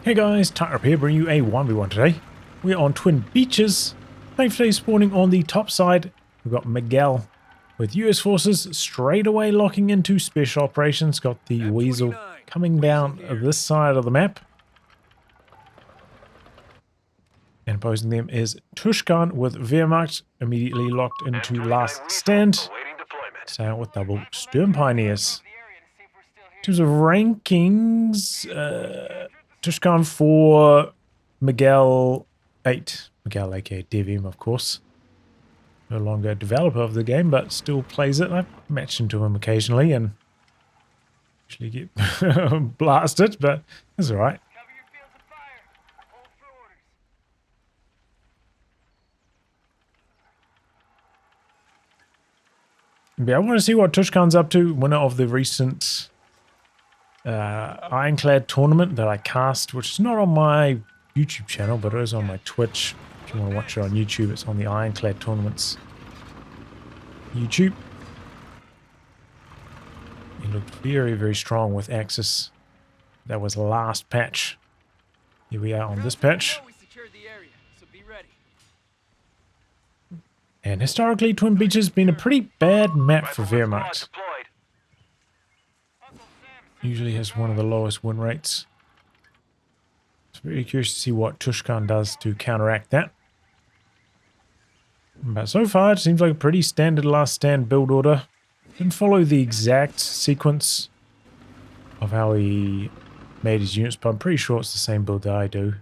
Hey guys, Tightrope here, bringing you a 1v1 today. We're on Twin Beaches. Thankfully spawning on the top side. We've got Miguel with US forces straight away locking into special operations. Got the Weasel coming down this side of the map. And opposing them is Tushkan with Wehrmacht immediately locked into last stand. Staying with double Sturm Pioneers. In terms of rankings, Tushkan 4, Miguel 8. Miguel aka Devim, of course. No longer a developer of the game, but still plays it. I've matched into him occasionally and usually get blasted, but it's alright. Yeah, I want to see what Tushkan's up to. Winner of the recent Ironclad tournament that I cast, which is not on my YouTube channel, but it is on my Twitch. If you want to watch it on YouTube, it's on the Ironclad tournaments YouTube. He looked very, very strong with Axis. That was the last patch. Here we are on this patch. And historically, Twin Beaches has been a pretty bad map for Wehrmacht. Usually has one of the lowest win rates. It's very curious to see what Tushkan does to counteract that. But so far, it seems like a pretty standard last stand build order. Didn't follow the exact sequence of how he made his units, but I'm pretty sure it's the same build that I do.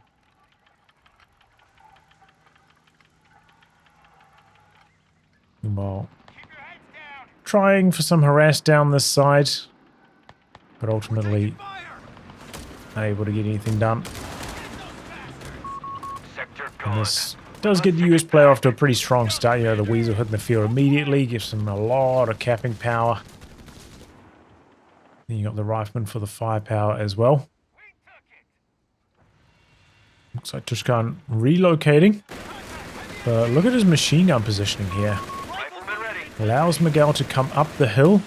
Meanwhile, trying for some harass down this side, but ultimately unable to get anything done. And this does get the US player off to a pretty strong start. You know, the Weasel hitting the field immediately, gives them a lot of capping power. Then you got the Rifleman for the firepower as well. Looks like Tushkan relocating. But look at his machine gun positioning here. Allows Miguel to come up the hill.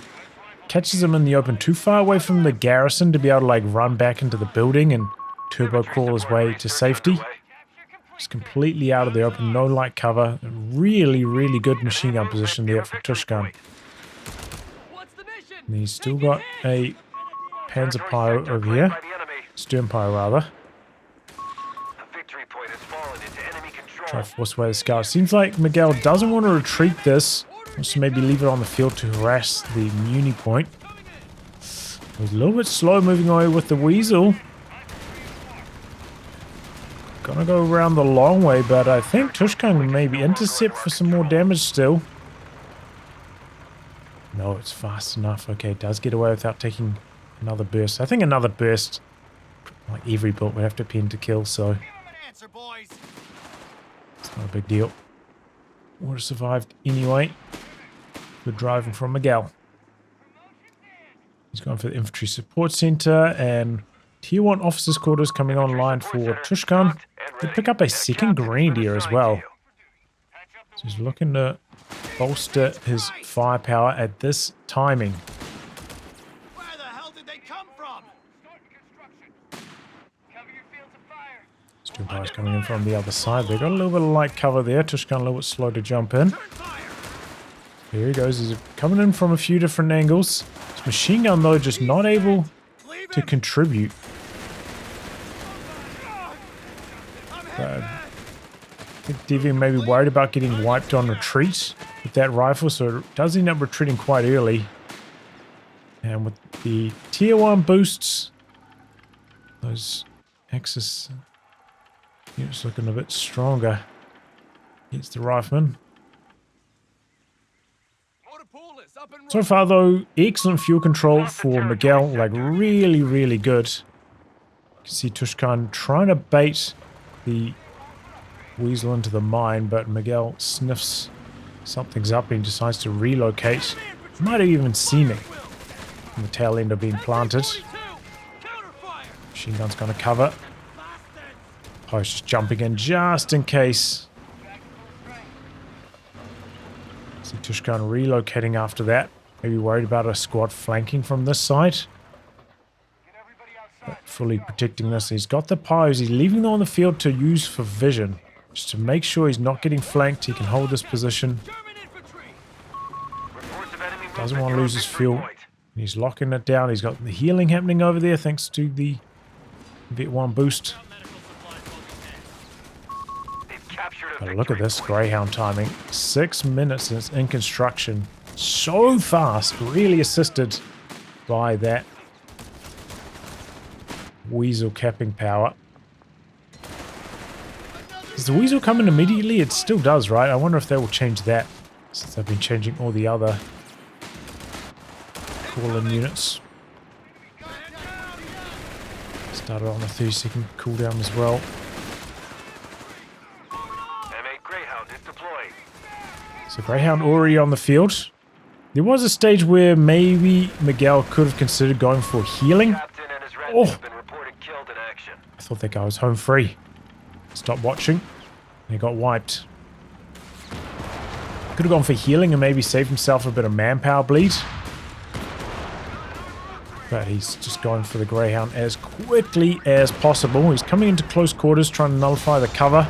Catches him in the open too far away from the garrison to be able to like run back into the building and turbo crawl his way to safety. Just completely out of the open, no light cover. Really, really good machine gun position there for Tushkan. And he's still got a Panzer Pyro over here. Sturm Pyro rather. Try to force away the scout. Seems like Miguel doesn't want to retreat this. Wants to maybe leave it on the field to harass the Muni point. He's a little bit slow moving away with the Weasel. Gonna go around the long way, but I think Tushkan can maybe intercept for some more damage still. No, it's fast enough. Okay, does get away without taking another burst. I think another burst, like every build, would have to pin to kill, so it's not a big deal. Would have survived anyway. Good driving from Miguel. He's gone for the infantry support center and tier 1 officers quarters coming online for Tushkan. They pick up a second grenadier as well. So he's looking to bolster his firepower at this timing. Where the hell did they come from? Sturm coming in from the other side. They got a little bit of light cover there. Tushkan a little bit slow to jump in. Here he goes. He's coming in from a few different angles. His machine gun, though, just not able to contribute. I think Deviant may be worried about getting wiped on retreat with that rifle, so it does end up retreating quite early. And with the tier 1 boosts, those Axis units looking a bit stronger against the Rifleman. So far, though, excellent fuel control for Miguel, like really, really good. You can see Tushkan trying to bait the Weasel into the mine, but Miguel sniffs something's up and decides to relocate. Might have even seen it from the tail end of being planted. Machine gun's gonna cover. Post just jumping in just in case. See Tushkan relocating after that. Maybe worried about a squad flanking from this side. fully protecting this. He's got the pyros. He's leaving them on the field to use for vision. Just to make sure he's not getting flanked. He can hold this position. Doesn't want to lose his fuel. He's locking it down. He's got the healing happening over there thanks to the Vet 1 boost. But look at this Greyhound timing. 6 minutes and it's in construction. So fast. Really assisted by that Weasel capping power. Does the Weasel come in immediately? It still does, right? I wonder if they will change that since they've been changing all the other call-in units. Started on a 30-second cooldown as well. So Greyhound already on the field. There was a stage where maybe Miguel could have considered going for healing. Oh! I thought that guy was home free. Stopped watching. He got wiped. Could have gone for healing and maybe saved himself a bit of manpower bleed. But he's just going for the Greyhound as quickly as possible. He's coming into close quarters trying to nullify the cover.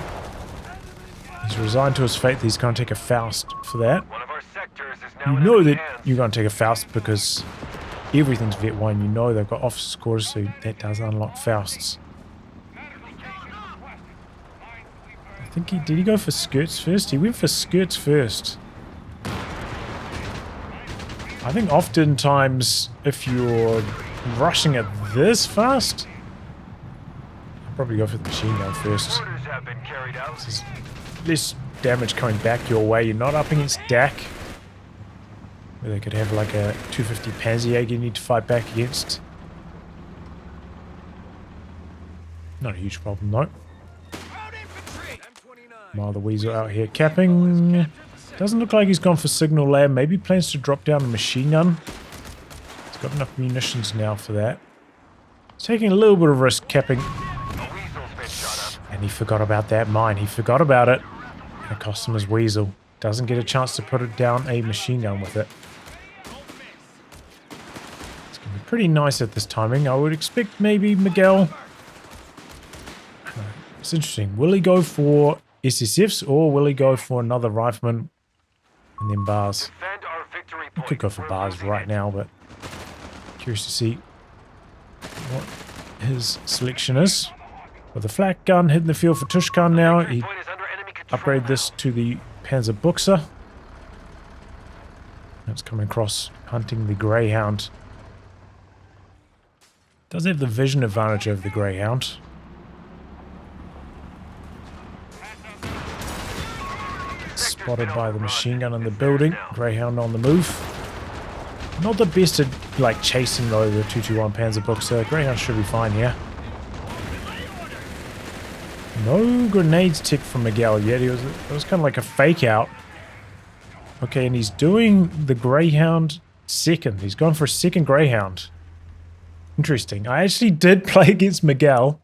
He's resigned to his fate. He's going to take a Faust for that. You know that you're going to take a Faust because everything's Vet 1. You know they've got officers' quarters, so that does unlock Fausts. I think did he go for skirts first? He went for skirts first. I think oftentimes if you're rushing it this fast, I'll probably go for the machine gun first. This is less damage coming back your way. You're not up against DAC, where they could have like a 250 Panzerjäger you need to fight back against. Not a huge problem though. While the Weasel out here capping. Doesn't look like he's gone for signal lab. Maybe plans to drop down a machine gun. He's got enough munitions now for that. He's taking a little bit of risk capping. And he forgot about that mine. He forgot about it. And it cost him his Weasel. Doesn't get a chance to put it down a machine gun with it. It's going to be pretty nice at this timing. I would expect maybe Miguel. It's interesting. Will he go for SSFs or will he go for another rifleman and then bars? I could go for bars right now, but curious to see what his selection is. With the flak gun hitting the field for Tushkan now, he upgraded this to the Panzer Buchser. It's coming across, hunting the Greyhound. Does have the vision advantage over the Greyhound. Spotted by the machine gun in the building. Greyhound on the move. Not the best at like chasing though the 221 Panzer Buchser. Greyhound should be fine here. No grenades ticked from Miguel yet. It was kind of like a fake out. Okay, and he's doing the Greyhound second. He's gone for a second Greyhound. Interesting. I actually did play against Miguel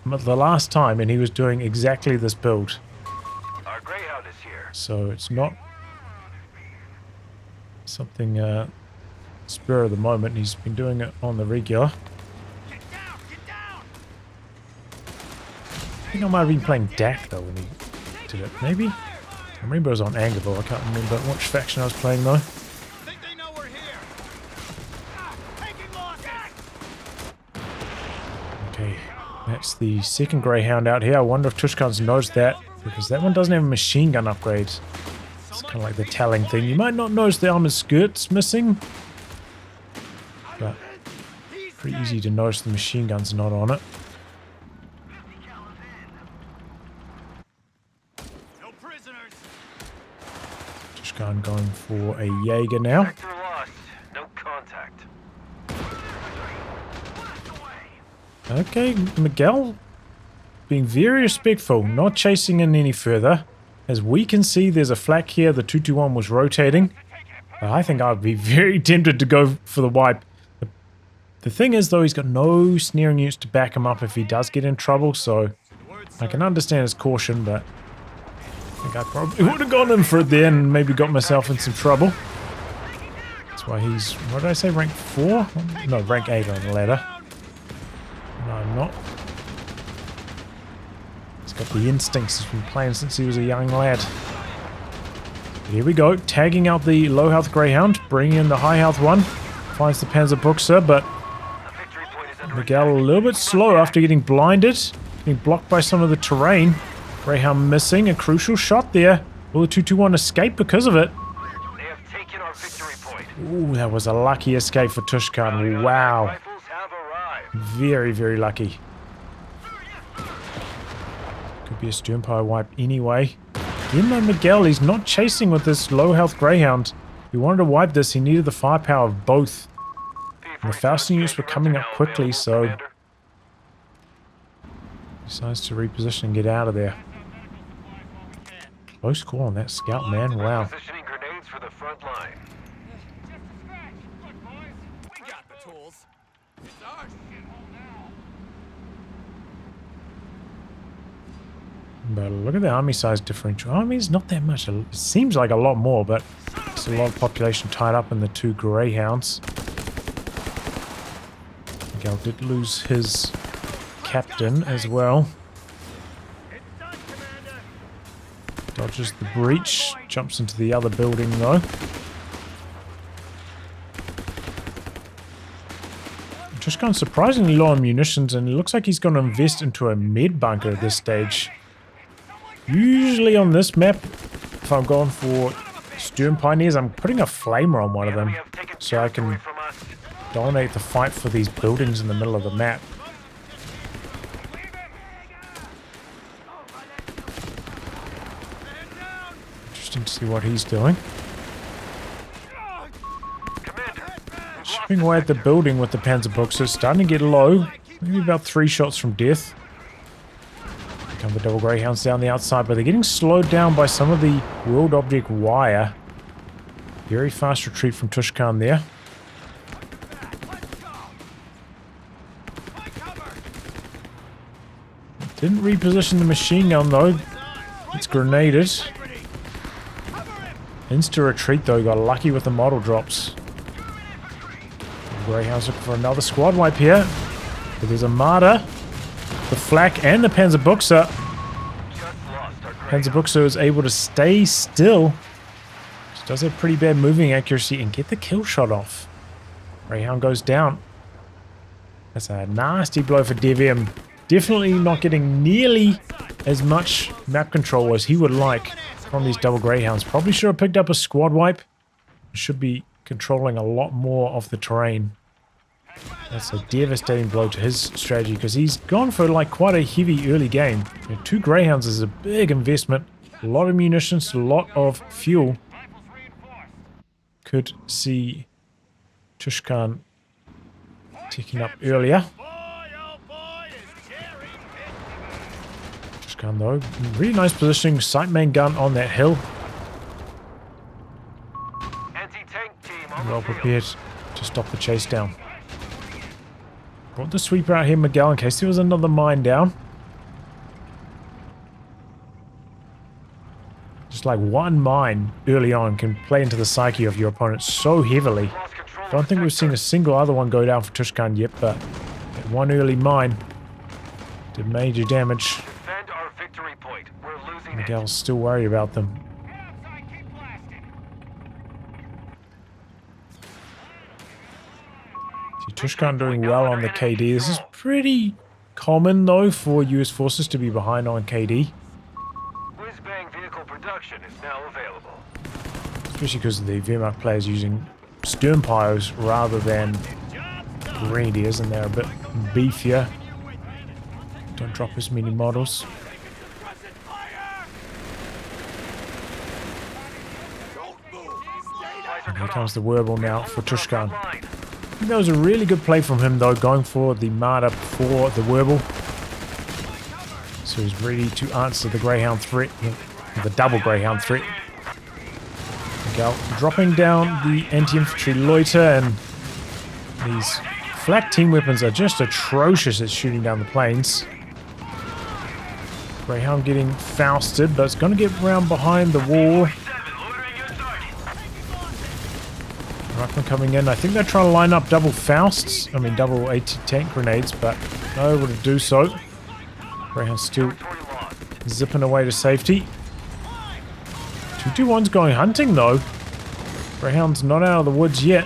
the last time and he was doing exactly this build. So it's not something spur of the moment. He's been doing it on the regular. I think I might have been playing DAC though when he did it. Maybe? I remember it was on Angerville. I can't remember which faction I was playing though. Okay, that's the second Greyhound out here. I wonder if Tushkan's noticed that. Because that one doesn't have a machine gun upgrade. It's kind of like the telling thing. You might not notice the armored skirts missing. But pretty easy to notice the machine gun's not on it. Tushkan going for a Jaeger now. Okay, Miguel being very respectful, not chasing in any further. As we can see, there's a flak here. The 221 was rotating. I think I'd be very tempted to go for the wipe. The thing is, though, he's got no snaring units to back him up if he does get in trouble, so I can understand his caution, but I think I probably would have gone in for it there and maybe got myself in some trouble. That's why he's, what did I say, rank 4? No, rank 8 on the ladder. not. He's got the instincts. He's been playing since he was a young lad. But here we go. Tagging out the low health Greyhound. Bringing in the high health one. Finds the Panzerbuchse, but Miguel a little bit slow after getting blinded. Getting blocked by some of the terrain. Greyhound missing a crucial shot there. Will the 221 escape because of it? They have taken our victory point. Ooh, that was a lucky escape for Tushkan. Wow. Rifles have arrived. Very, very lucky. Could be a Sturmpire wipe anyway. Again though, Miguel, he's not chasing with this low health Greyhound. If he wanted to wipe this, he needed the firepower of both. And the Faustin units were coming up quickly, so he decides to reposition and get out of there. Close call on that scout, man. Wow. Positioning grenades for the front line. Just a scratch. Good, boys. We got the tools. It's our shithole now. But look at the army size differential. Army's not that much. It seems like a lot more, but it's a lot of population tied up in the two Greyhounds. Miguel did lose his captain as well. Dodges the breach. Jumps into the other building though. Tushkan's surprisingly low on munitions, and it looks like he's going to invest into a med bunker at this stage. Usually on this map, if I'm going for Sturm Pioneers, I'm putting a flamer on one of them so I can dominate the fight for these buildings in the middle of the map. Interesting to see what he's doing. Chipping away at the building with the Panzerbuchse, starting to get low. Maybe about 3 shots from death. Come the double Greyhounds down the outside, but they're getting slowed down by some of the world object wire. Very fast retreat from Tushkan there. Didn't reposition the machine gun though. It's grenaded. Insta retreat though, got lucky with the model drops. The Greyhounds looking for another squad wipe here. But there's a Marder, the Flak, and the Panzerbuchse. Panzerbuchse is able to stay still. She does have pretty bad moving accuracy and get the kill shot off. Greyhound goes down. That's a nasty blow for DevM. Definitely not getting nearly as much map control as he would like from these double Greyhounds. Probably should have picked up a squad wipe. Should be controlling a lot more of the terrain. That's a devastating blow to his strategy because he's gone for like quite a heavy early game. You know, 2 Greyhounds is a big investment. A lot of munitions, a lot of fuel. Could see Tushkan ticking up earlier. Tushkan though, really nice positioning. Sight main gun on that hill. Well prepared to stop the chase down. Brought the sweeper out here, Miguel, in case there was another mine down. Just like one mine early on can play into the psyche of your opponent so heavily. Don't think we've seen a single other one go down for Tushkan yet, but that one early mine did major damage. Miguel's still worried about them. Tushkan doing well on the KD. This is pretty common though for US forces to be behind on KD. Whiz-bang vehicle production is now available. Especially because the Wehrmacht players using Sturmpires rather than Grenadiers, and they're a bit beefier. Don't drop as many models. And here comes the Werbel now for Tushkan. I think that was a really good play from him though, going for the Marder for the Werbel. So he's ready to answer the Greyhound threat, the double Greyhound threat. Miguel dropping down the anti-infantry loiter, and these flak team weapons are just atrocious at shooting down the planes. Greyhound getting Fausted, but it's going to get round behind the wall. Ruckman coming in. I think they're trying to line up double Fausts. I mean, double AT tank grenades, but no able to do so. Greyhound still zipping away to safety. 221's going hunting, though. Greyhound's not out of the woods yet.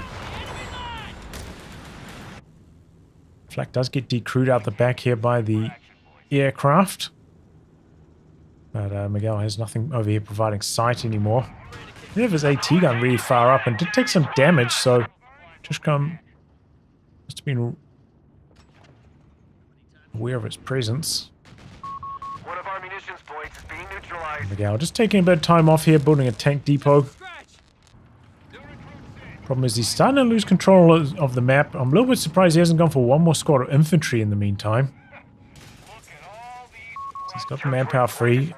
Flak does get decrewed out the back here by the aircraft. But Miguel has nothing over here providing sight anymore. He have his AT gun really far up and did take some damage, so tushkan must have been aware of its presence. One of our munitions points is being neutralized. Miguel just taking a bit of time off here, building a tank depot. Problem is he's starting to lose control of the map. I'm a little bit surprised he hasn't gone for one more squad of infantry in the meantime. He's got the manpower free.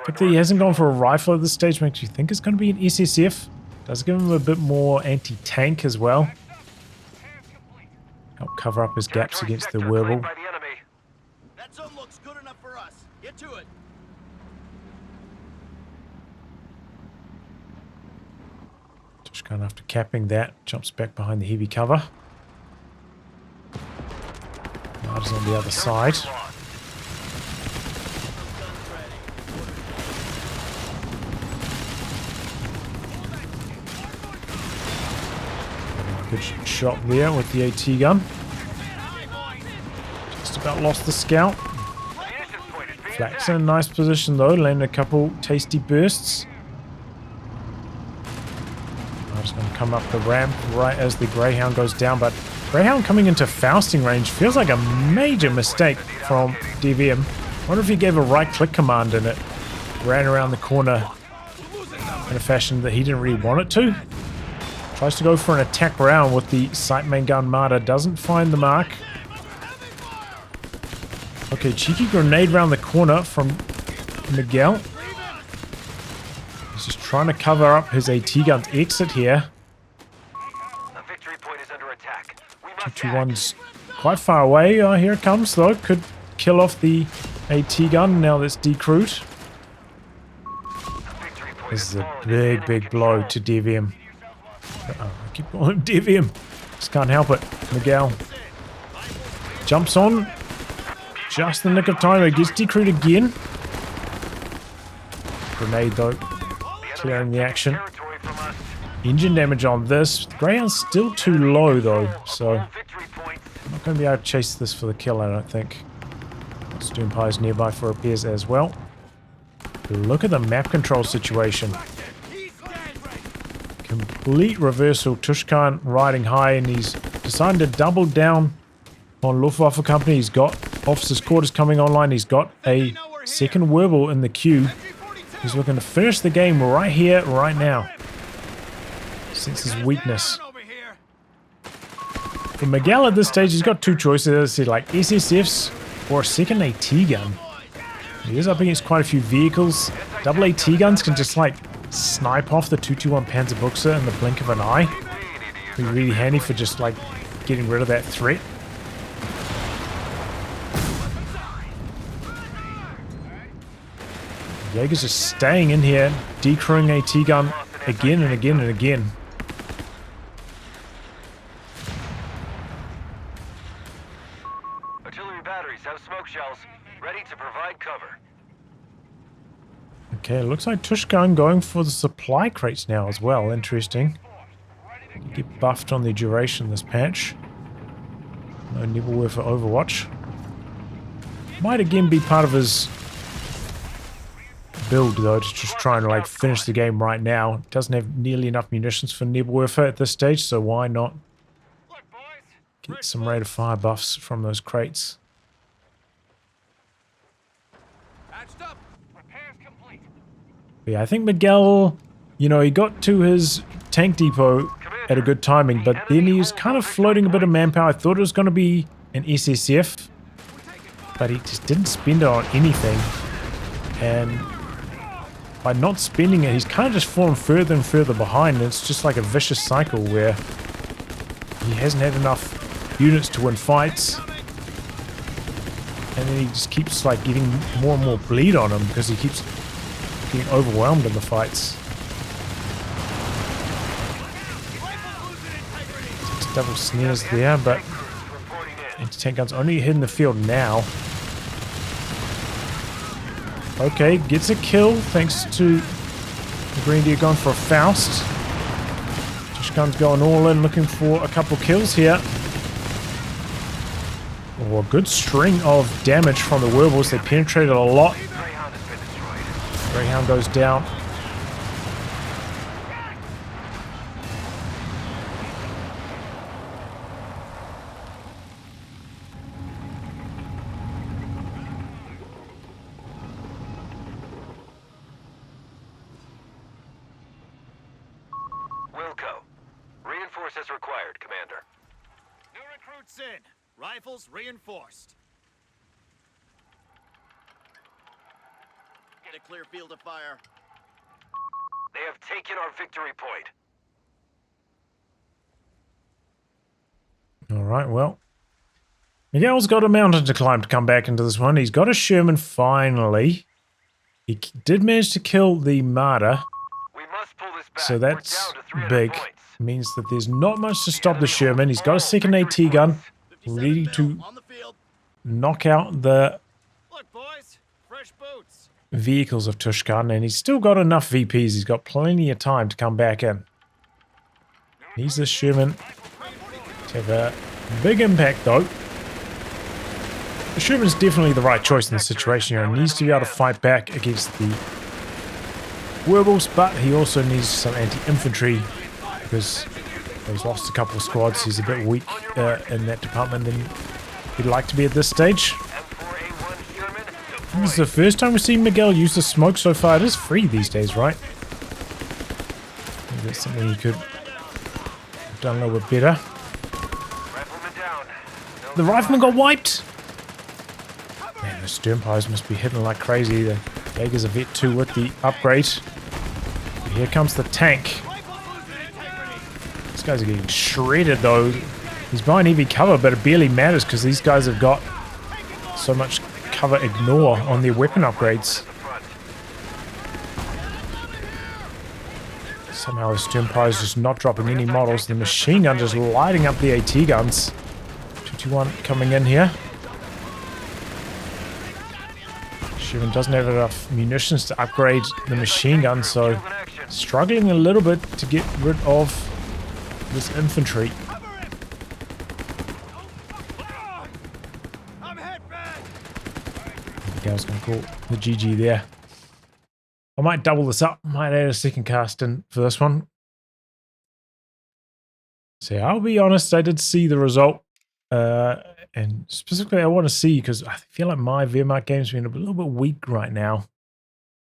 But he hasn't gone for a rifle at this stage. Makes you think it's going to be an SSF. Does give him a bit more anti-tank as well. Help cover up his gaps against the Wehrmacht. That zone looks good enough for us. Get to it. Tushkan, after capping that, jumps back behind the heavy cover. Marder's on the other side. Good shot there with the AT gun. Just about lost the scout. Flak's in a nice position though, landing a couple tasty bursts. I'm just going to come up the ramp right as the Greyhound goes down, but Greyhound coming into Fausting range feels like a major mistake from DVM. Wonder if he gave a right-click command and it ran around the corner in a fashion that he didn't really want it to. Tries to go for an attack round with the sight main gun Marder. Doesn't find the mark. Okay, cheeky grenade round the corner from Miguel. He's just trying to cover up his AT gun's exit here. 221's quite far away. Here it comes though. Could kill off the AT gun now that's decrewed. This is a big blow to DVM. I keep calling him DVM. Just can't help it. Miguel jumps on. Just the nick of time. It gets decrewed again. Grenade though. Clearing the action. Engine damage on this. The Greyhound's still too low though. So I'm not going to be able to chase this for the kill, I don't think. Stoompire's nearby for repairs as well. Look at the map control situation. Complete reversal. Tushkan riding high, and he's decided to double down on Luftwaffe company. He's got officers' quarters coming online. He's got a second Wehrmacht in the queue. He's looking to finish the game right here, right now. Since his weakness. For Miguel at this stage, he's got two choices. Like SSFs or a second AT gun. He is up against quite a few vehicles. Double AT guns can just like snipe off the 221 Panzerbuchse in the blink of an eye. Be really handy for just like getting rid of that threat. Jaeger's just staying in here, decrewing AT gun again and again and again. Artillery batteries have smoke shells, ready to provide cover. Okay, it looks like Tushkan going for the supply crates now as well. Interesting. Get buffed on the duration this patch. No Nebelwerfer for Overwatch. Might again be part of his build though, to just try and like finish the game right now. Doesn't have nearly enough munitions for Nebelwerfer at this stage, so why not get some rate of fire buffs from those crates. But yeah, I think Miguel, you know, he got to his tank depot at a good timing, but then he was kind of floating a bit of manpower. I thought it was going to be an SSF, but he just didn't spend it on anything. And by not spending it, he's kind of just fallen further and further behind. And it's just like a vicious cycle where he hasn't had enough units to win fights. And then he just keeps like getting more and more bleed on him because he keeps getting overwhelmed in the fights. double snares there, but anti-tank guns only hitting the field now. Okay, gets a kill thanks to the Grenadier going for a Faust. Tushkan's going all in, looking for a couple kills here. Oh, a good string of damage from the werewolves. They penetrated a lot. Greyhound goes down. Wilco. Reinforce as required, Commander. New recruits in. Rifles reinforced. Get a clear field of fire. They have taken our victory point. Alright, well. Miguel's got a mountain to climb to come back into this one. He's got a Sherman finally. He did manage to kill the Marder. We must pull this back. So that's We're down to 300 big. points. Means that there's not much to stop the Sherman. He's got a second AT gun. Ready to On the field. knock out the Look, boys. Fresh boots. vehicles of Tushkan. And he's still got enough VPs. He's got plenty of time to come back in. Needs this Sherman to have a big impact, though. The Sherman's definitely the right choice in this situation here. He needs to be able to fight back against the werewolves, but he also needs some anti-infantry because he's lost a couple of squads. He's a bit weak in that department than he'd like to be at this stage. M4A1 Sherman. This is the first time we've seen Miguel use the smoke so far. It is free these days, right? Maybe that's something he could have done a little bit better. Rifleman down. The rifleman got wiped! Man, the Sternpires must be hitting like crazy. The Jaeger's a Vet 2 with the upgrade. Here comes the tank. These guys are getting shredded though. He's buying heavy cover, but it barely matters because these guys have got so much cover ignore on their weapon upgrades. Somehow the Sternpire is just not dropping any models. The machine gun just lighting up the AT guns. 221 coming in here. Sherman doesn't have enough munitions to upgrade the machine gun, so struggling a little bit to get rid of this infantry. Miguel's going to call the GG there. I might double this up. Might add a second cast in for this one. So I'll be honest, I did see the result. And specifically I want to see, because I feel like my Wehrmacht game's been a little bit weak right now.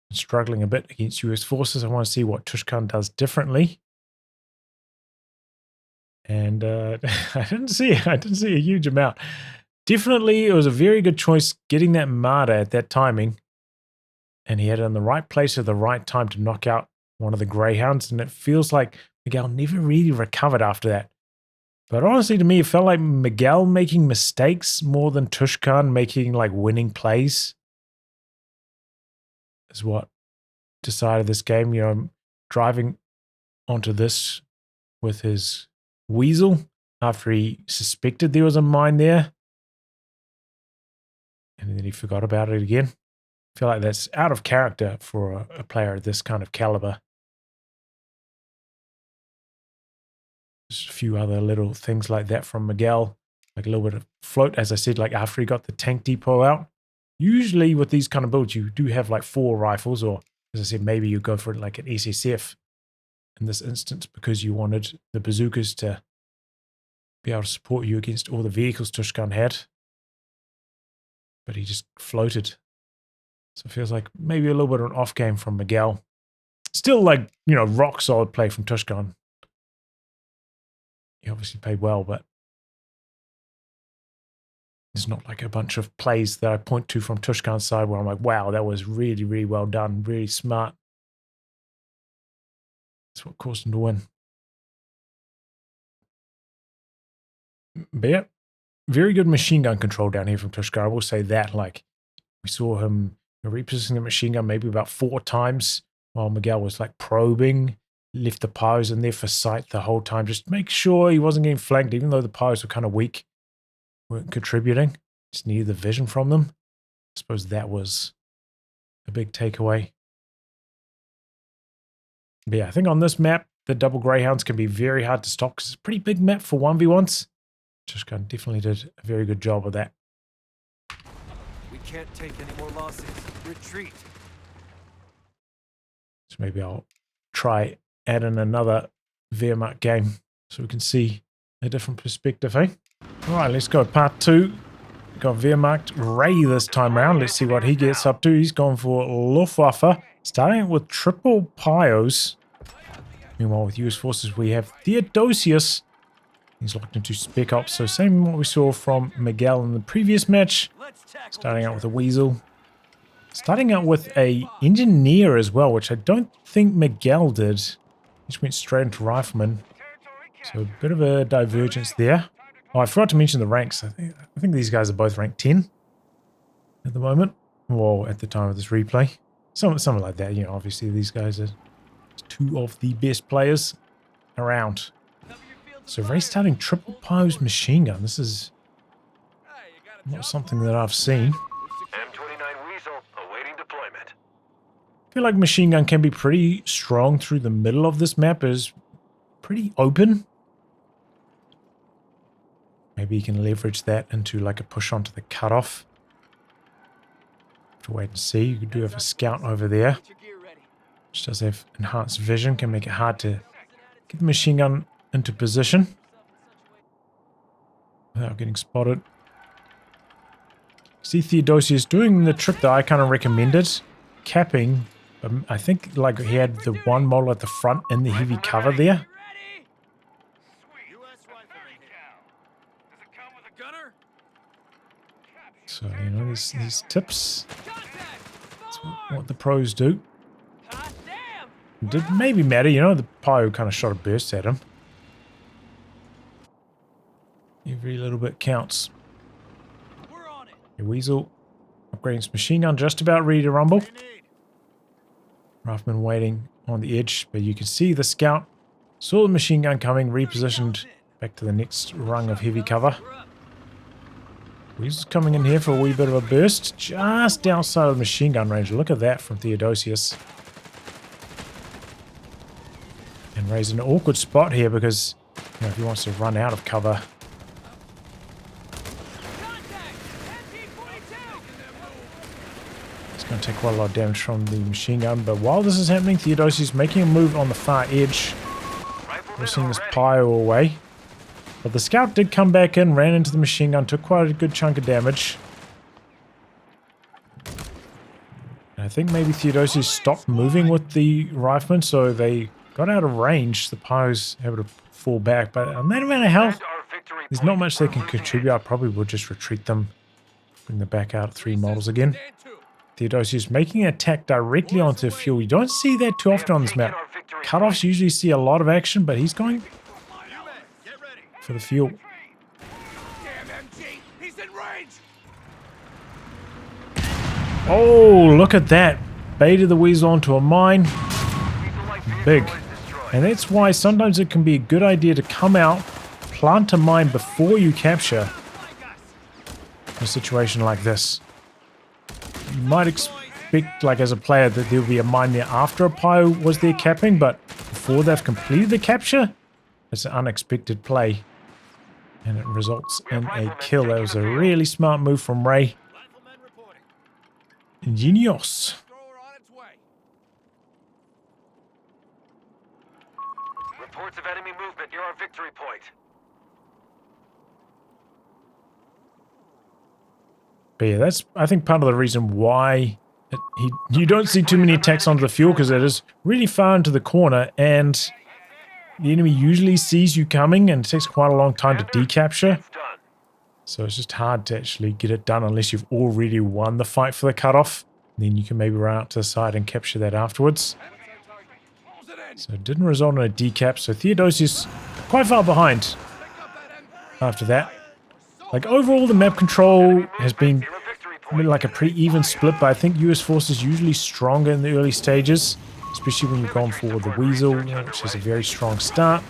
I'm struggling a bit against US forces. I want to see what Tushkan does differently. And I didn't see a huge amount. Definitely it was a very good choice getting that Marder at that timing. And he had it in the right place at the right time to knock out one of the Greyhounds. And it feels like Miguel never really recovered after that. But honestly, to me, it felt like Miguel making mistakes more than Tushkan making like winning plays. Is what decided this game. You know, driving onto this with his Weasel after he suspected there was a mine there. And then he forgot about it again. I feel like that's out of character for a player of this kind of caliber. Just a few other little things like that from Miguel. Like a little bit of float, as I said, like after he got the tank depot out. Usually with these kind of builds, you do have like 4 rifles, or as I said, maybe you go for it like an SSF in this instance because you wanted the bazookas to be able to support you against all the vehicles Tushkan had. But he just floated. So it feels like maybe a little bit of an off game from Miguel. Still like, you know, rock solid play from Tushkan. He obviously played well, but there's not like a bunch of plays that I point to from Tushkan's side where I'm like, wow, that was really, really well done. Really smart. That's what caused him to win. But yeah, very good machine gun control down here from Tushkan. I will say that. Like, we saw him repositioning the machine gun maybe about 4 times while Miguel was like probing left the piles in there for sight the whole time. Just make sure he wasn't getting flanked, even though the piles were kind of weak. Weren't contributing. Just needed the vision from them. I suppose that was a big takeaway. But yeah, I think on this map, the double Greyhounds can be very hard to stop because it's a pretty big map for 1v1s. Tushkan definitely did a very good job of that. We can't take any more losses. Retreat. So maybe I'll try add in another Wehrmacht game so we can see a different perspective, eh? All right, let's go. Part 2. Got Wehrmacht Ray this time around. Let's see what he gets up to. He's going for Luftwaffe, starting with triple pios. Meanwhile, with US forces, we have Theodosios. He's locked into Spec Ops, so same what we saw from Miguel in the previous match. Starting out with a Weasel. Starting out with a Engineer as well, which I don't think Miguel did. He just went straight into Rifleman. So a bit of a divergence there. Oh, I forgot to mention the ranks. I think these guys are both ranked 10 at the moment. Well, at the time of this replay. Something like that. You know, obviously these guys are two of the best players around. So Ray starting triple pose machine gun. This is not something that I've seen. M29 Weasel awaiting deployment. I feel like machine gun can be pretty strong through the middle of this map. It's pretty open. Maybe you can leverage that into like a push onto the cutoff. Have to wait and see. You do have a scout over there. Which does have enhanced vision. Can make it hard to get the machine gun into position without getting spotted. See Theodosios doing the trick that I kind of recommended. Capping. I think like he had the one model at the front in the heavy cover there. So, you know, these tips. That's what the pros do. It did maybe matter, you know, the Pio kind of shot a burst at him. Every little bit counts. Your Weasel upgrading his machine gun, just about ready to rumble. Rifleman waiting on the edge, but you can see the scout saw the machine gun coming, repositioned back to the next rung of heavy cover. Weasel's coming in here for a wee bit of a burst, just outside of the machine gun range. Look at that from Theodosios. And Ray's in an awkward spot here because, you know, if he wants to run out of cover. It's going to take quite a lot of damage from the machine gun. But while this is happening, Theodosios making a move on the far edge. We're seeing this Pio away. But the scout did come back in, ran into the machine gun, took quite a good chunk of damage. And I think maybe Theodosios stopped moving with the rifleman, so they got out of range. The Pio's able to fall back, but on that amount of health, there's not much they can contribute. I probably would just retreat them, bring them back out at 3 models again. Theodosios making an attack directly onto fuel. You don't see that too often on this map. Cutoffs usually see a lot of action, but he's going for the fuel. Oh, look at that. Baited the Weasel onto a mine. Big. And that's why sometimes it can be a good idea to come out, plant a mine before you capture a situation like this. You might expect, like as a player, that there'll be a mine there after a Pio was there capping, but before they've completed the capture, it's an unexpected play. And it results in a kill. That was a really smart move from Ray. Ingenious. Reports of enemy movement near our victory point. But yeah, that's, I think, part of the reason why you don't see too many attacks onto the fuel, because it is really far into the corner, and the enemy usually sees you coming, and it takes quite a long time to decapture. So it's just hard to actually get it done unless you've already won the fight for the cutoff. Then you can maybe run out to the side and capture that afterwards. So it didn't result in a decap, so Theodosios quite far behind after that. Like overall the map control has been like a pretty even split, but I think US forces usually stronger in the early stages. especially when you've gone for the Weasel, which is a very strong start.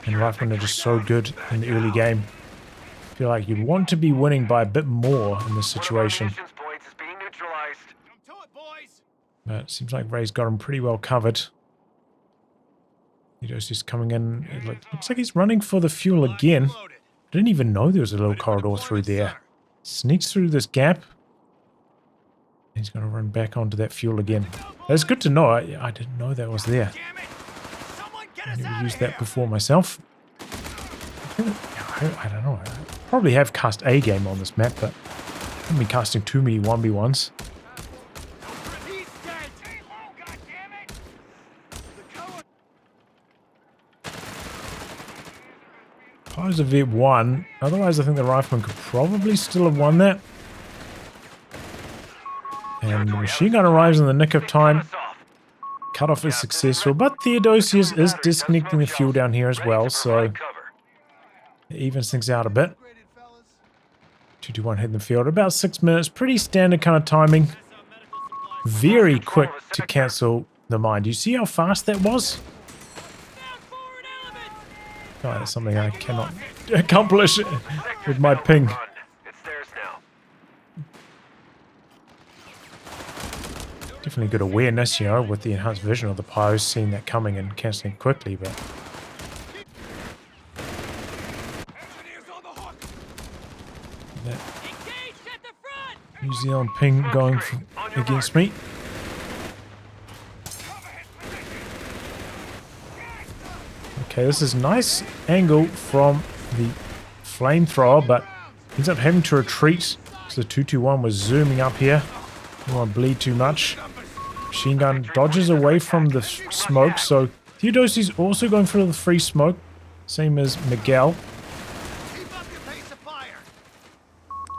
And Riflemen are just so good in the early game. I feel like you'd want to be winning by a bit more in this situation. But it seems like Ray's got him pretty well covered. Theodosios coming in. It looks like he's running for the fuel again. I didn't even know there was a little corridor through there. Sneaks through this gap. He's going to run back onto that fuel again. That's good to know. I didn't know that was there. I never used that before myself. I don't know. I probably have cast a game on this map, but I haven't been casting too many 1v1s. Pose a V1. Otherwise, I think the Rifleman could probably still have won that. And the machine gun arrives in the nick of time. Cutoff is successful, but Theodosios is disconnecting the fuel down here as well, so it evens things out a bit. 2-2-1 hitting the field. About 6 minutes. Pretty standard kind of timing. Very quick to cancel the mine. Do you see how fast that was? Oh, that's something I cannot accomplish with my ping. Definitely good awareness, you know, with the enhanced vision of the pose, seeing that coming and cancelling quickly, but... that New Zealand ping going against me. Okay, this is a nice angle from the flamethrower, but ends up having to retreat because the 2-2-1 was zooming up here. Don't want to bleed too much. Machine gun dodges away from the smoke, so Theodosios also going for the free smoke, same as Miguel.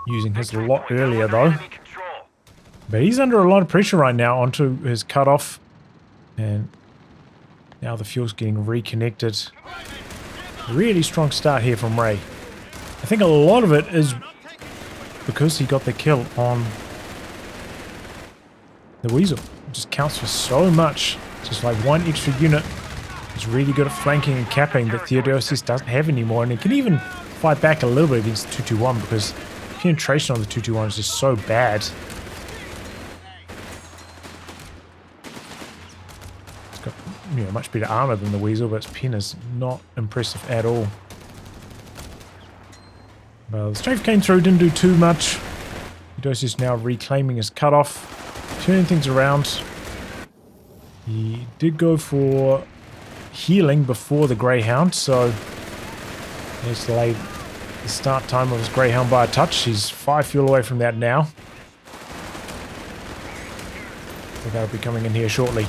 Using his a lot earlier though. But he's under a lot of pressure right now onto his cutoff, and now the fuel's getting reconnected. Really strong start here from Ray. I think a lot of it is because he got the kill on the Weasel. It just counts for so much. Just like one extra unit is really good at flanking and capping that Theodosios doesn't have anymore. And he can even fight back a little bit against the 2-2-1 because penetration on the 2-2-1 is just so bad. It's got, you know, much better armor than the Weasel, but its pen is not impressive at all. Well, the strafe came through, didn't do too much. Theodosios now reclaiming his cutoff, turning things around. He did go for healing before the Greyhound, so he's delayed the start time of his Greyhound by a touch. He's 5 fuel away from that now. So that'll be coming in here shortly. I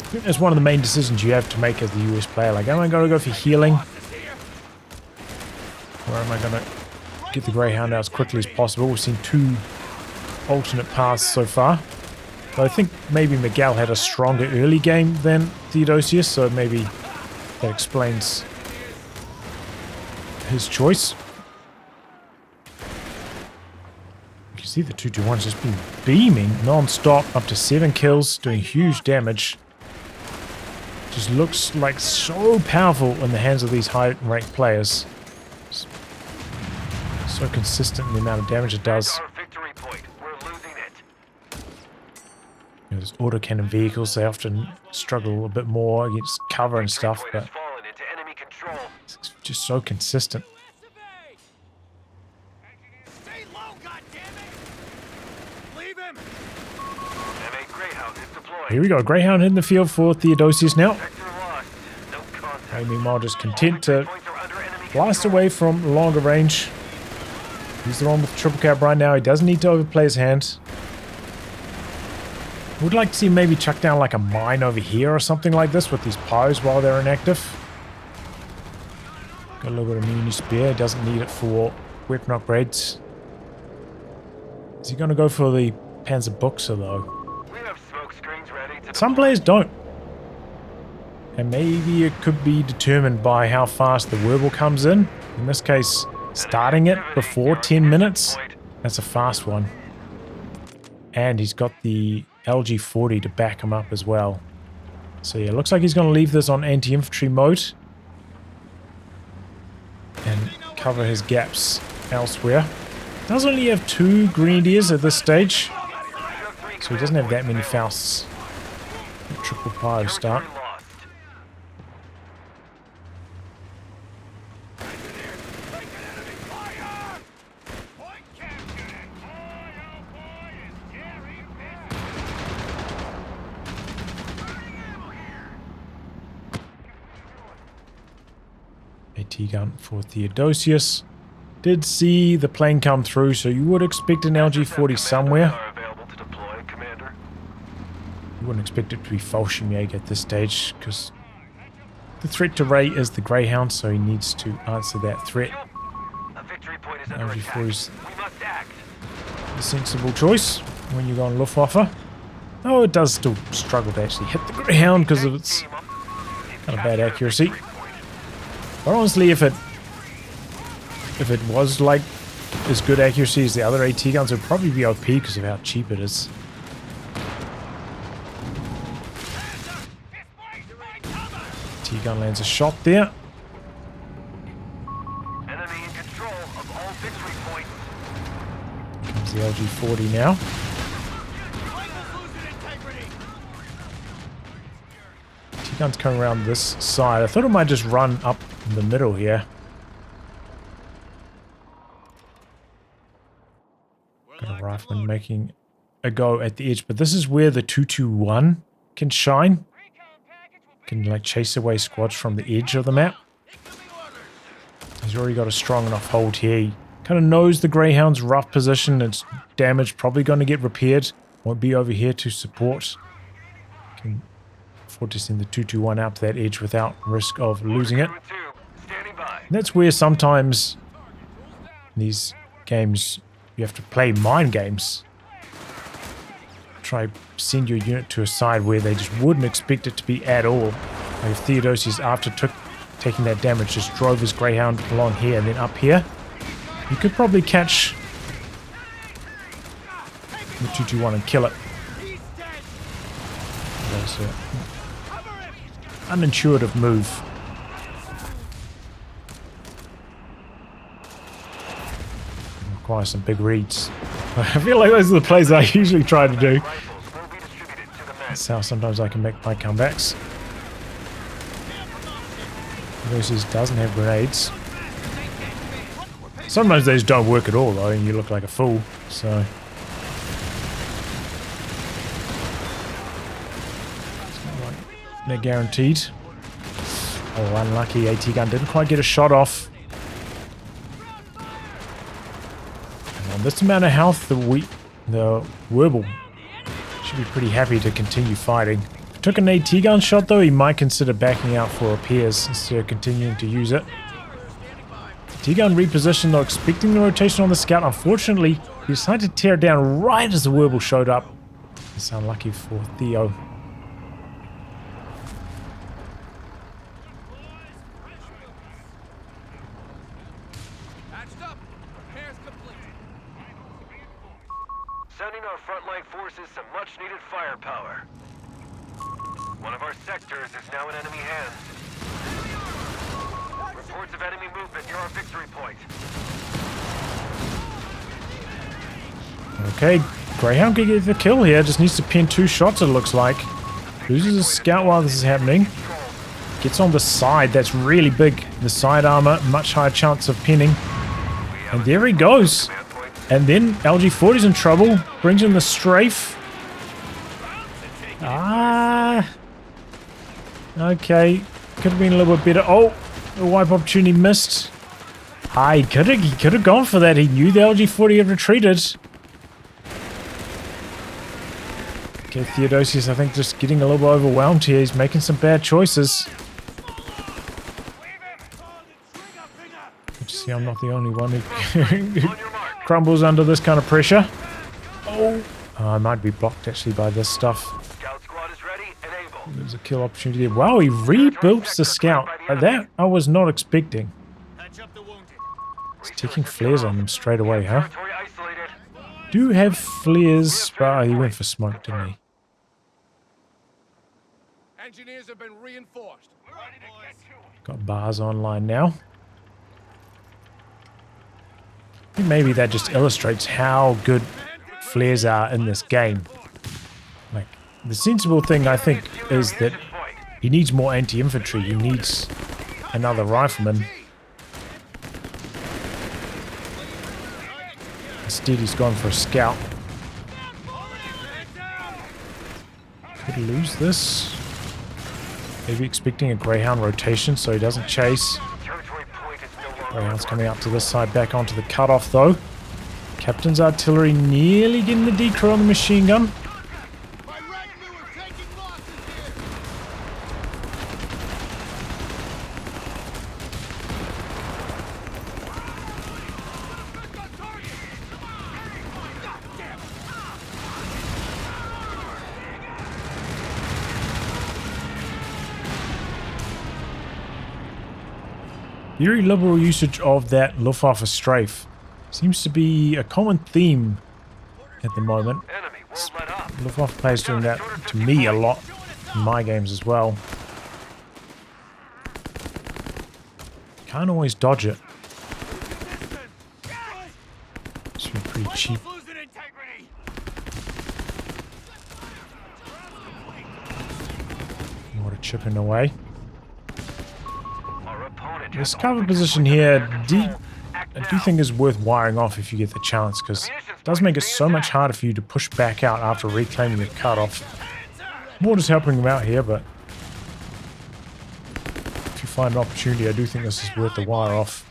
think that's one of the main decisions you have to make as the US player. Like, am I going to go for healing? Or am I going to get the Greyhound out as quickly as possible? We've seen 2 alternate paths so far. But I think maybe Miguel had a stronger early game than Theodosios, so maybe that explains his choice. You can see the 2-2-1's just been beaming non-stop, up to 7 kills, doing huge damage. Just looks like so powerful in the hands of these high-ranked players. So consistent in the amount of damage it does. You know, those autocannon vehicles, they often struggle a bit more against cover and stuff, but it's just so consistent. Here we go, Greyhound in the field for Theodosios now. Meanwhile, just content to blast away from longer range. He's the one with triple cap right now. He doesn't need to overplay his hand. Would like to see him maybe chuck down like a mine over here or something like this with these pies while they're inactive. Got a little bit of muni spare. Doesn't need it for weapon upgrades. Is he going to go for the Panzer Buchser though? Some players don't. And maybe it could be determined by how fast the Wehrmacht comes in. In this case, starting it before 10 minutes. That's a fast one. And he's got the LG-40 to back him up as well. So yeah, looks like he's going to leave this on anti-infantry mode and cover his gaps elsewhere. Does only have 2 grenadiers at this stage, so he doesn't have that many Fausts. Triple pyro start. AT gun for Theodosios. Did see the plane come through, so you would expect an LG-40 somewhere. You wouldn't expect it to be Fallschirmjäger at this stage, because the threat to Ray is the Greyhound, so he needs to answer that threat. LG-40's a sensible choice when you go on Luftwaffe. Oh, it does still struggle to actually hit the Greyhound because of its kind of bad accuracy. But honestly, if it was like as good accuracy as the other AT guns, it would probably be OP because of how cheap it is. AT gun lands a shot there. Enemy in control of all victory points. Comes the LG-40 now. AT gun's coming around this side. I thought it might just run up in the middle here. Got a rifleman making a go at the edge, but this is where the 221 can shine. Can like chase away squads from the edge of the map. He's already got a strong enough hold here. He kind of knows the Greyhound's rough position. Its damage probably going to get repaired. Won't be over here to support. Can afford to send the 221 out to that edge without risk of losing it. And that's where sometimes in these games you have to play mind games. Try send your unit to a side where they just wouldn't expect it to be at all. Like if Theodosios, after taking that damage, just drove his Greyhound along here and then up here, you could probably catch the 221 and kill it. That's an unintuitive move. Requires some big reads. I feel like those are the plays I usually try to do. That's how sometimes I can make my comebacks. Versus doesn't have grenades. Sometimes those don't work at all though, and you look like a fool. So they're guaranteed. Oh, unlucky. AT gun didn't quite get a shot off. And this amount of health, the Wehrmacht should be pretty happy to continue fighting. If he took an AT gun shot though, he might consider backing out for repairs instead of continuing to use it. AT gun repositioned though, expecting the rotation on the scout. Unfortunately, he decided to tear it down right as the Wehrmacht showed up. It's unlucky for Theo. Sending our frontline forces some much-needed firepower. One of our sectors is now in enemy hands. Reports of enemy movement near our victory point. Okay, Greyhound can get the kill here. Just needs to pin 2 shots, it looks like. Loses a scout while this is happening. Gets on the side. That's really big. The side armor, much higher chance of pinning. And there he goes. And then LG-40's in trouble. Brings in the strafe. Ah. Okay. Could have been a little bit better. Oh, the wipe opportunity missed. He could have gone for that. He knew the LG-40 had retreated. Okay, Theodosios, I think, just getting a little bit overwhelmed here. He's making some bad choices. See, I'm not the only one who crumbles under this kind of pressure. Oh, I might be blocked actually by this stuff. Scout squad is ready and able. There's a kill opportunity. Wow, he rebuilt the scout. That I was not expecting. He's taking flares on them straight away, huh? Do have flares, but he went for smoke, didn't he? Engineers have been reinforced. We're ready to get to it. Got bars online now. I think maybe that just illustrates how good flares are in this game. Like, the sensible thing, I think, is that he needs more anti-infantry. He needs another rifleman. Instead, he's gone for a scout. Could lose this. Maybe expecting a Greyhound rotation so he doesn't chase. Greyhound's coming up to this side, back onto the cutoff though. Captain's artillery nearly getting the decrew on the machine gun. Very liberal usage of that Luftwaffe strafe. Seems to be a common theme at the moment. Luftwaffe players doing that to me a lot in my games as well. Can't always dodge it. It's pretty cheap. Water chipping away. This cover position here, I do think is worth wiring off if you get the chance, because it does make it so much harder for you to push back out after reclaiming the cutoff. Water's helping him out here, but if you find an opportunity, I do think this is worth the wire off.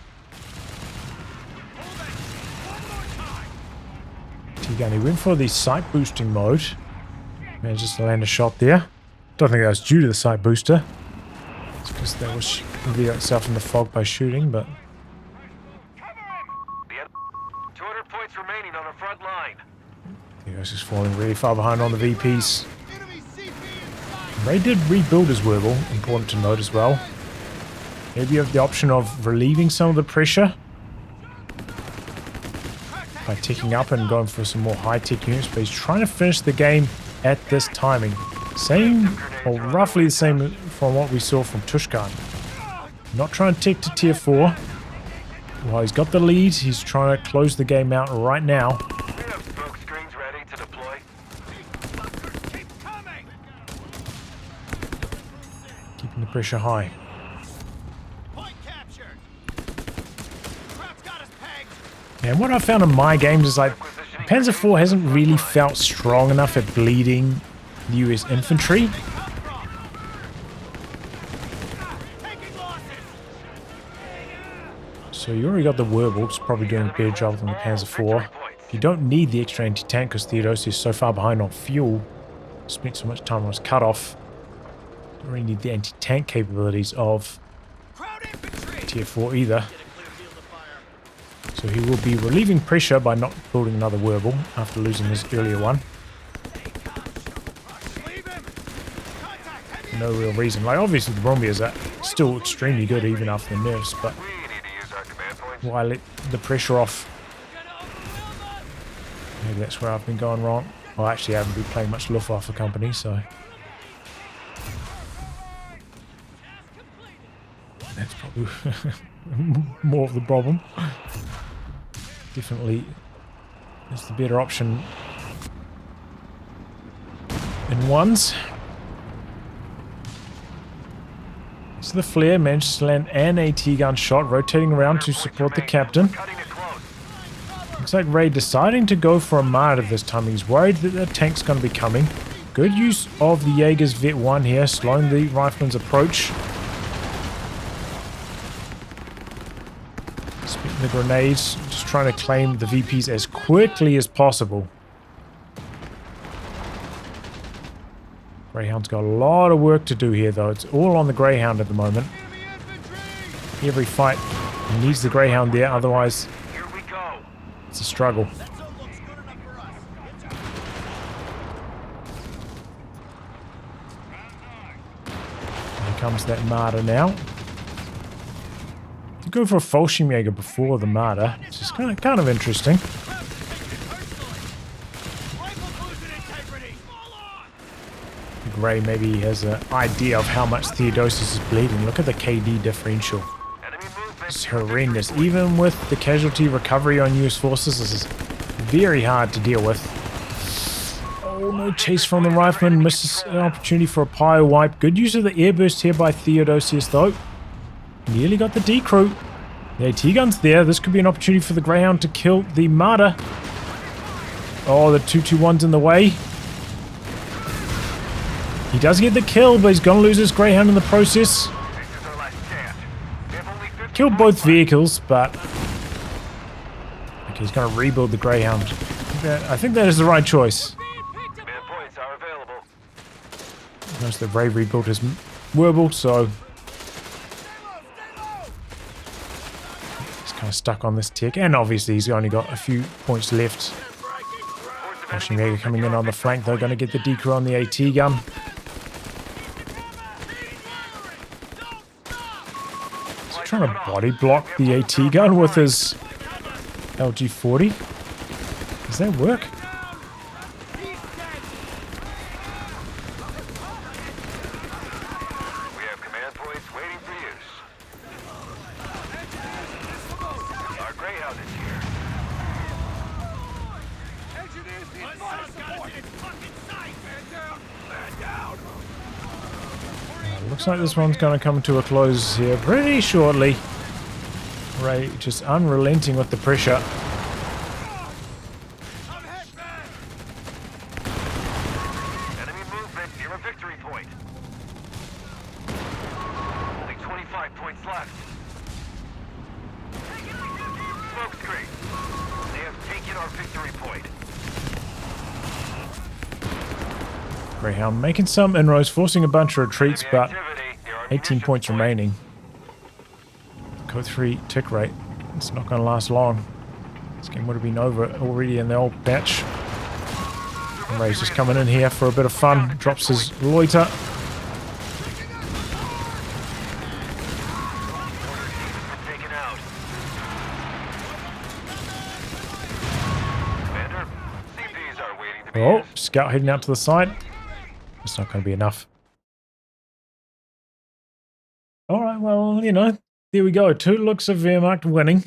T-gun, he went for the sight boosting mode. Manages to land a shot there. Don't think that was due to the sight booster. It's because that was reveal itself in the fog by shooting, but 200 points remaining on the front line. Theodosios is falling really far behind on the VPs. Ray did rebuild his Wehrmacht, important to note as well. Maybe you have the option of relieving some of the pressure by ticking up and going for some more high-tech units, but he's trying to finish the game at this timing. Same, or roughly the same from what we saw from Tushkan. Not trying to tick to tier 4. While he's got the lead, he's trying to close the game out right now. We have smoke screens ready to deploy. Keeping the pressure high. And what I found in my games is like, Panzer IV hasn't really felt strong enough at bleeding the US infantry. So you already got the Wehrmacht, probably doing a better job than the Panzer IV. You don't need the extra anti-tank because Theodosios is so far behind on fuel. Spent so much time on his cutoff. Don't really need the anti-tank capabilities of tier 4 either. So he will be relieving pressure by not building another Wehrmacht after losing his earlier one. No real reason. Like, obviously the Brombiers are still extremely good even after the nerfs, but why let the pressure off? Maybe that's where I've been going wrong. Well, actually I haven't been playing much Luftwaffe company, so that's probably more of the problem. Definitely is the better option in ones. So the flare managed to land an AT gun shot, rotating around to support the captain. Looks like Ray deciding to go for a Marder this time. He's worried that the tank's going to be coming. Good use of the Jaeger's Vet 1 here, slowing the rifleman's approach. Spitting the grenades, just trying to claim the VPs as quickly as possible. Greyhound's got a lot of work to do here, though. It's all on the Greyhound at the moment. Every fight needs the Greyhound there, otherwise it's a struggle. Here comes that Marder now. You go for a Fallschirmjäger before the Marder, which is kind of interesting. think Ray maybe has an idea of how much Theodosios is bleeding. Look at the KD differential. Enemy movement. It's horrendous. Even with the casualty recovery on US forces, this is very hard to deal with. Oh, no chase from the rifleman. Misses an opportunity for a pyro wipe. Good use of the airburst here by Theodosios, though. Nearly got the decrew. The AT gun's there. This could be an opportunity for the Greyhound to kill the martyr. Oh, the 221's in the way. He does get the kill, but he's going to lose his Greyhound in the process. This is our last chance. We have only 50 Killed both vehicles, but... Okay, he's going to rebuild the Greyhound. I think that is the right choice. man points are available. Notice that Ray rebuilt his Wehrmacht, so... He's kind of stuck on this tech, and obviously he's only got a few points left. Miguel coming in on the flank, though, going to get the decrew on the AT gun. He's trying to body block the AT gun with his LG-40. Does that work? We have command points waiting for use. Our Greyhound is here. Engineers need fire support! Man down! Man down! Looks like this one's going to come to a close here pretty shortly. Ray just unrelenting with the pressure. Enemy movement near a victory point. Only 25 points left. Smoke screen. They have taken our victory point. Greyhound making some inroads, forcing a bunch of retreats, Enemy but activity near our 18 munitions points point. remaining. COH3 tick rate. It's not going to last long. This game would have been over already in the old batch. And Ray's just coming in here for a bit of fun. Drops his loiter. Taken out. Commander, CPs are waiting to be Oh, used. scout heading out to the side. It's not going to be enough. Alright, well, you know, there we go. 2 looks of Wehrmacht winning.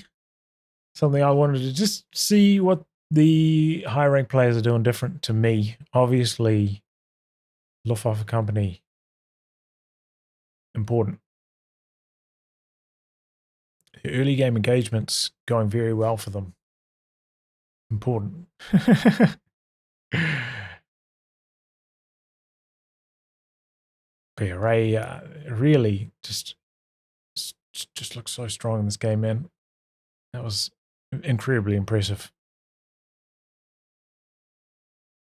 Something I wanted to just see what the high rank players are doing different to me. Obviously, Luftwaffe company, important. The early game engagements going very well for them. Important. But yeah, Ray really just looks so strong in this game, man. That was incredibly impressive.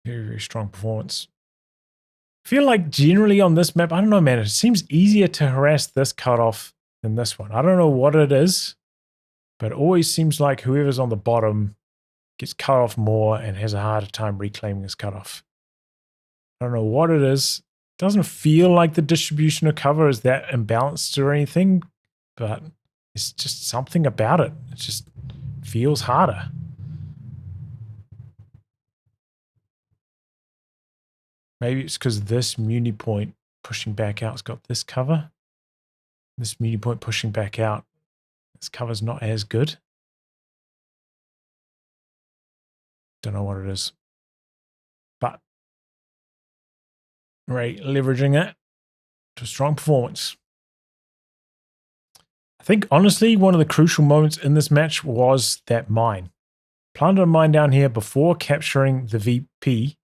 Very, very strong performance. I feel like generally on this map, I don't know, man, it seems easier to harass this cutoff than this one. I don't know what it is, but it always seems like whoever's on the bottom gets cut off more and has a harder time reclaiming his cutoff. I don't know what it is. It doesn't feel like the distribution of cover is that imbalanced or anything, but it's just something about it. It just feels harder. Maybe it's because this muni point pushing back out's got this cover. This muni point pushing back out, this cover's not as good. Don't know what it is. But Ray leveraging it to a strong performance. I think, honestly, one of the crucial moments in this match was that mine. Planted a mine down here before capturing the VP.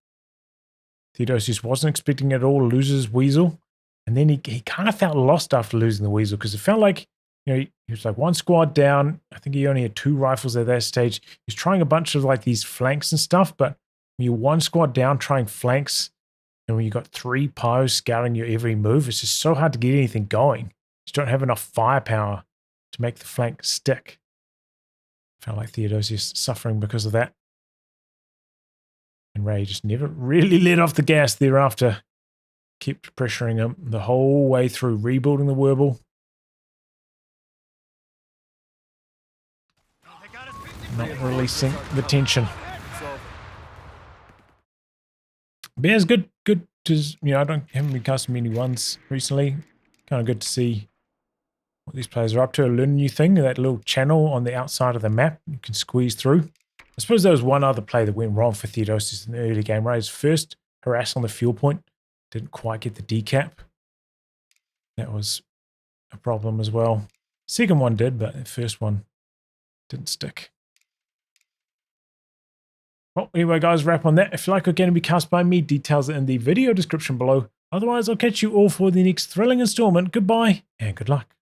Theodosios wasn't expecting at all to lose his weasel. And then he kind of felt lost after losing the weasel because it felt like, you know, he was like 1 squad down. I think he only had 2 rifles at that stage. He was trying a bunch of like these flanks and stuff, but when you're 1 squad down trying flanks and when you got 3 POs scouting your every move, it's just so hard to get anything going. You just don't have enough firepower to make the flank stick. Felt like Theodosios suffering because of that. And Ray just never really let off the gas thereafter. Kept pressuring him the whole way through, rebuilding the Wehrmacht. Not releasing the tension. Bears good Just, I haven't been casting many ones recently. Kind of good to see what these players are up to. I learned a new thing, that little channel on the outside of the map you can squeeze through. I suppose there was one other play that went wrong for Theodosios in the early game, right? His first harass on the fuel point didn't quite get the decap. That was a problem as well. Second one did, but the first one didn't stick. Well, anyway, guys, wrap on that. If you like what going to be cast by me, details are in the video description below. Otherwise, I'll catch you all for the next thrilling installment. Goodbye and good luck.